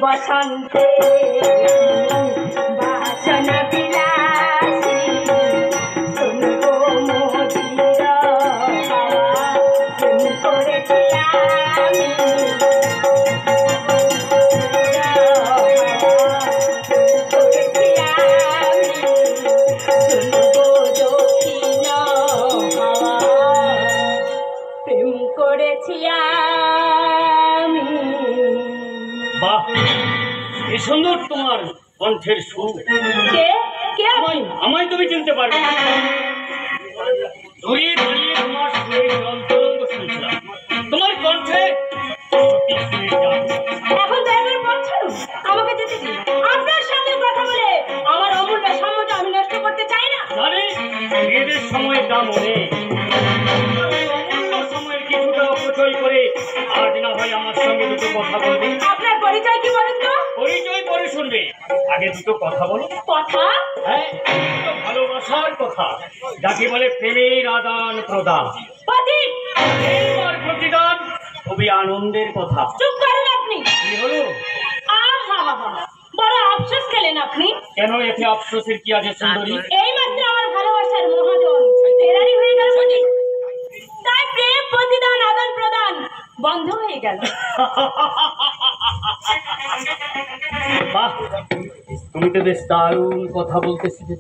বসন্তে বাসনা বিলাসী শুনবো মধুর হাওয়া প্রেম করেছি আমি শুনবো দক্ষিণ হাওয়া প্রেম করেছি আমি। বাহ, কি সুন্দর তোমার কণ্ঠের সুর। আমায় তুমি চিনতে পারবে? দূরে দাঁড়িয়ে তোমার সুরের অন্তরঙ্গ শুনছিলাম। তোমার কণ্ঠে এখন দয়া করে আমাকে যেতে দিন। আপনার সাথে কথা বলে আমার অমূল্য সময়টা আমি নষ্ট করতে চাই না। জানি মেয়েদের সময়টা মনে সময়ের কিছুটা অপচয় করে আজ না হয় আমার সঙ্গে দুটো কথা বলবে। আপনার পরিচয় কি বলুন তো? পরিচয় পরে শুনবে, আগে দুটো কথা বলো। কথা? হ্যাঁ, ভালোবাসার কথা, যাকে বলে প্রেমের আদান প্রদান। প্রতিদান খুবই আনন্দের কথা। চুপ করেন আপনি। কি হলো? বড় আফসোস খেলেন আপনি। কেন? এতে আফসোসের কি আছে সুন্দরী? এই মাত্র আমার ভালোবাসার মহাজন ফেরারি হয়ে গেল, তাই প্রেম প্রতিদান আদান প্রদান বন্ধ হয়ে গেল। বাহ, তুমি তো বেশ দারুণ কথা বলতে শিখেছো।